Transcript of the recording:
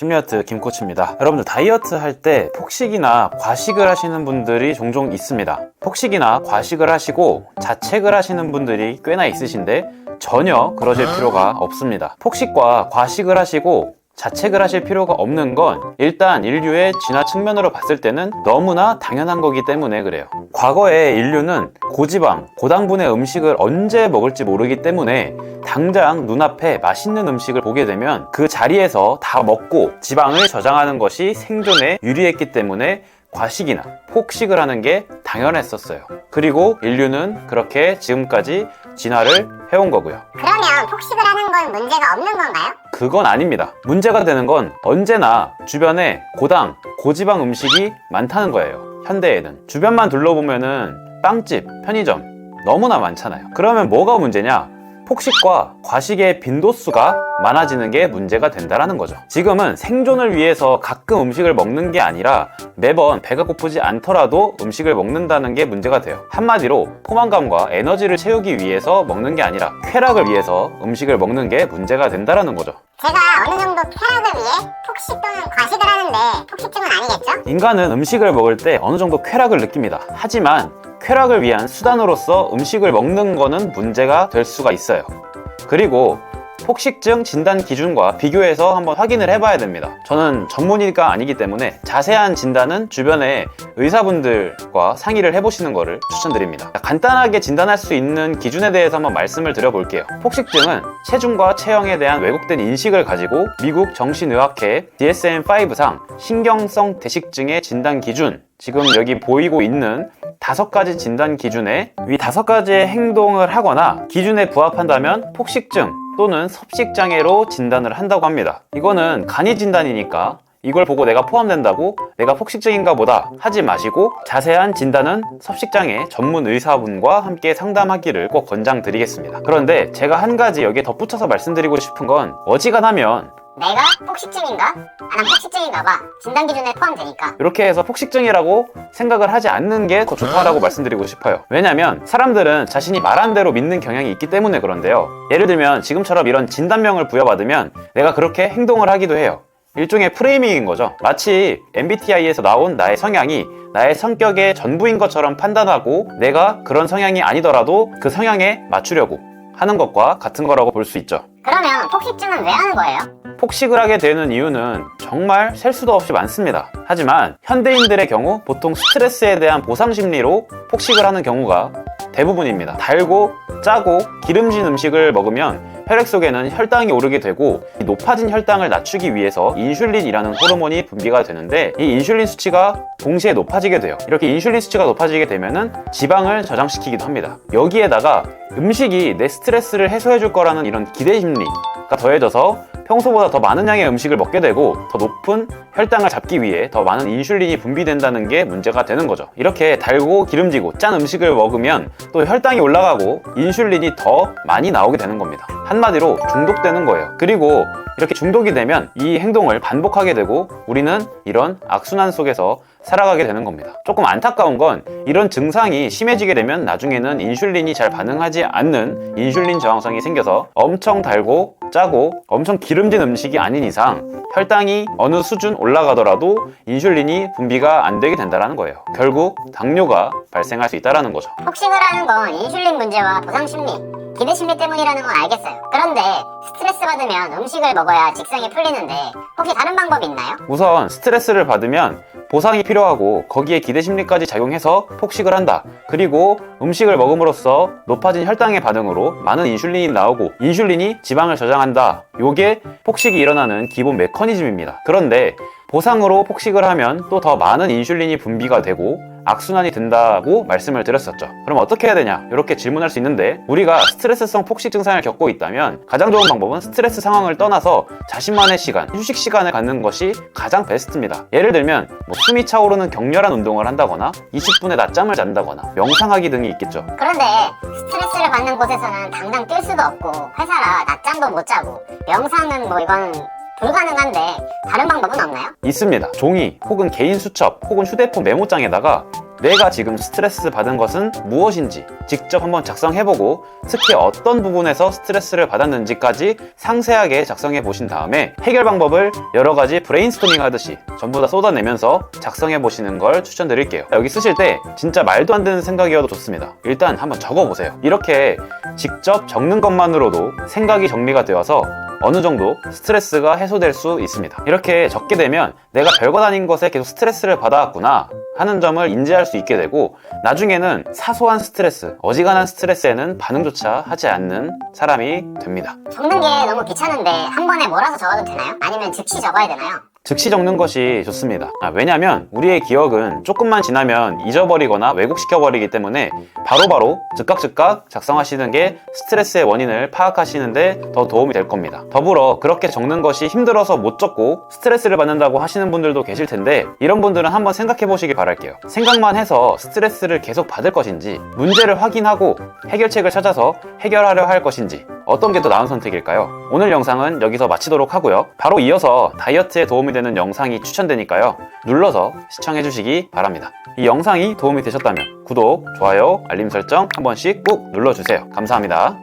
심리아트 김코치입니다. 여러분들 다이어트 할 때 폭식이나 과식을 하시는 분들이 종종 있습니다. 폭식이나 과식을 하시고 자책을 하시는 분들이 꽤나 있으신데 전혀 그러실 필요가 없습니다. 폭식과 과식을 하시고 자책을 하실 필요가 없는 건 일단 인류의 진화 측면으로 봤을 때는 너무나 당연한 거기 때문에 그래요. 과거에 인류는 고지방, 고당분의 음식을 언제 먹을지 모르기 때문에 당장 눈앞에 맛있는 음식을 보게 되면 그 자리에서 다 먹고 지방을 저장하는 것이 생존에 유리했기 때문에 과식이나 폭식을 하는 게 당연했었어요. 그리고 인류는 그렇게 지금까지 진화를 해온 거고요. 그러면 폭식을 하는 건 문제가 없는 건가요? 그건 아닙니다. 문제가 되는 건 언제나 주변에 고당, 고지방 음식이 많다는 거예요. 현대에는 주변만 둘러보면은 빵집, 편의점 너무나 많잖아요. 그러면 뭐가 문제냐? 폭식과 과식의 빈도수가 많아지는 게 문제가 된다는 거죠. 지금은 생존을 위해서 가끔 음식을 먹는 게 아니라 매번 배가 고프지 않더라도 음식을 먹는다는 게 문제가 돼요. 한마디로 포만감과 에너지를 채우기 위해서 먹는 게 아니라 쾌락을 위해서 음식을 먹는 게 문제가 된다는 거죠. 제가 어느 정도 쾌락을 위해 폭식 또는 과식을 하는데 폭식증은 아니겠죠? 인간은 음식을 먹을 때 어느 정도 쾌락을 느낍니다. 하지만 쾌락을 위한 수단으로서 음식을 먹는 거는 문제가 될 수가 있어요. 그리고 폭식증 진단 기준과 비교해서 한번 확인을 해봐야 됩니다. 저는 전문의가 아니기 때문에 자세한 진단은 주변의 의사분들과 상의를 해보시는 것을 추천드립니다. 간단하게 진단할 수 있는 기준에 대해서 한번 말씀을 드려볼게요. 폭식증은 체중과 체형에 대한 왜곡된 인식을 가지고 미국 정신의학회 DSM-5상 신경성 대식증의 진단 기준, 지금 여기 보이고 있는 5가지 진단 기준에 위 5가지의 행동을 하거나 기준에 부합한다면 폭식증 또는 섭식장애로 진단을 한다고 합니다. 이거는 간이 진단이니까 이걸 보고 내가 포함된다고 내가 폭식증인가 보다 하지 마시고 자세한 진단은 섭식장애 전문 의사분과 함께 상담하기를 꼭 권장드리겠습니다. 그런데 제가 한 가지 여기에 덧붙여서 말씀드리고 싶은 건 어지간하면 내가 폭식증인가? 난 폭식증인가 봐. 진단 기준에 포함되니까. 이렇게 해서 폭식증이라고 생각을 하지 않는 게 더 좋다라고 말씀드리고 싶어요. 왜냐면 사람들은 자신이 말한 대로 믿는 경향이 있기 때문에 그런데요. 예를 들면 지금처럼 이런 진단명을 부여받으면 내가 그렇게 행동을 하기도 해요. 일종의 프레이밍인 거죠. 마치 MBTI에서 나온 나의 성향이 나의 성격의 전부인 것처럼 판단하고 내가 그런 성향이 아니더라도 그 성향에 맞추려고 하는 것과 같은 거라고 볼 수 있죠. 그러면 폭식증은 왜 하는 거예요? 폭식을 하게 되는 이유는 정말 셀 수도 없이 많습니다. 하지만 현대인들의 경우 보통 스트레스에 대한 보상 심리로 폭식을 하는 경우가 대부분입니다. 달고 짜고 기름진 음식을 먹으면 혈액 속에는 혈당이 오르게 되고 높아진 혈당을 낮추기 위해서 인슐린이라는 호르몬이 분비가 되는데 이 인슐린 수치가 동시에 높아지게 돼요. 이렇게 인슐린 수치가 높아지게 되면은 지방을 저장시키기도 합니다. 여기에다가 음식이 내 스트레스를 해소해 줄 거라는 이런 기대 심리가 더해져서 평소보다 더 많은 양의 음식을 먹게 되고 더 높은 혈당을 잡기 위해 더 많은 인슐린이 분비된다는 게 문제가 되는 거죠. 이렇게 달고 기름지고 짠 음식을 먹으면 또 혈당이 올라가고 인슐린이 더 많이 나오게 되는 겁니다. 한마디로 중독되는 거예요. 그리고 이렇게 중독이 되면 이 행동을 반복하게 되고 우리는 이런 악순환 속에서 살아가게 되는 겁니다. 조금 안타까운 건 이런 증상이 심해지게 되면 나중에는 인슐린이 잘 반응하지 않는 인슐린 저항성이 생겨서 엄청 달고 짜고 엄청 기름진 음식이 아닌 이상 혈당이 어느 수준 올라가더라도 인슐린이 분비가 안 되게 된다는 거예요. 결국 당뇨가 발생할 수 있다는 거죠. 폭식을 하는 건 인슐린 문제와 보상 심리, 기대 심리 때문이라는 건 알겠어요. 그런데 스트레스 받으면 음식을 먹어야 직성이 풀리는데 혹시 다른 방법이 있나요? 우선 스트레스를 받으면 보상이 필요하고 거기에 기대 심리까지 작용해서 폭식을 한다. 그리고 음식을 먹음으로써 높아진 혈당의 반응으로 많은 인슐린이 나오고 인슐린이 지방을 저장한다. 요게 폭식이 일어나는 기본 메커니즘입니다. 그런데 보상으로 폭식을 하면 또 더 많은 인슐린이 분비가 되고 악순환이 된다고 말씀을 드렸었죠. 그럼 어떻게 해야 되냐? 이렇게 질문할 수 있는데 우리가 스트레스성 폭식 증상을 겪고 있다면 가장 좋은 방법은 스트레스 상황을 떠나서 자신만의 시간, 휴식 시간을 갖는 것이 가장 베스트입니다. 예를 들면 숨이 차오르는 격렬한 운동을 한다거나 20분의 낮잠을 잔다거나 명상하기 등이 있겠죠. 그런데 스트레스를 받는 곳에서는 당장 뛸 수도 없고 회사라 낮잠도 못 자고 명상은 이건 불가능한데 다른 방법은 없나요? 있습니다. 종이 혹은 개인 수첩 혹은 휴대폰 메모장에다가 내가 지금 스트레스 받은 것은 무엇인지 직접 한번 작성해보고 특히 어떤 부분에서 스트레스를 받았는지까지 상세하게 작성해 보신 다음에 해결 방법을 여러 가지 브레인스토밍 하듯이 전부 다 쏟아내면서 작성해 보시는 걸 추천드릴게요. 여기 쓰실 때 진짜 말도 안 되는 생각이어도 좋습니다. 일단 한번 적어보세요. 이렇게 직접 적는 것만으로도 생각이 정리가 되어서 어느 정도 스트레스가 해소될 수 있습니다. 이렇게 적게 되면 내가 별것 아닌 것에 계속 스트레스를 받아왔구나 하는 점을 인지할 수 있게 되고 나중에는 사소한 스트레스, 어지간한 스트레스에는 반응조차 하지 않는 사람이 됩니다. 적는 게 너무 귀찮은데 한 번에 몰아서 적어도 되나요? 아니면 즉시 적어야 되나요? 즉시 적는 것이 좋습니다. 왜냐면 우리의 기억은 조금만 지나면 잊어버리거나 왜곡시켜버리기 때문에 바로바로 즉각 작성하시는 게 스트레스의 원인을 파악하시는데 더 도움이 될 겁니다. 더불어 그렇게 적는 것이 힘들어서 못 적고 스트레스를 받는다고 하시는 분들도 계실 텐데 이런 분들은 한번 생각해 보시길 바랄게요. 생각만 해서 스트레스를 계속 받을 것인지 문제를 확인하고 해결책을 찾아서 해결하려 할 것인지 어떤 게 더 나은 선택일까요? 오늘 영상은 여기서 마치도록 하고요. 바로 이어서 다이어트에 도움이 되는 영상이 추천되니까요. 눌러서 시청해 주시기 바랍니다. 이 영상이 도움이 되셨다면 구독, 좋아요, 알림 설정 한 번씩 꾹 눌러주세요. 감사합니다.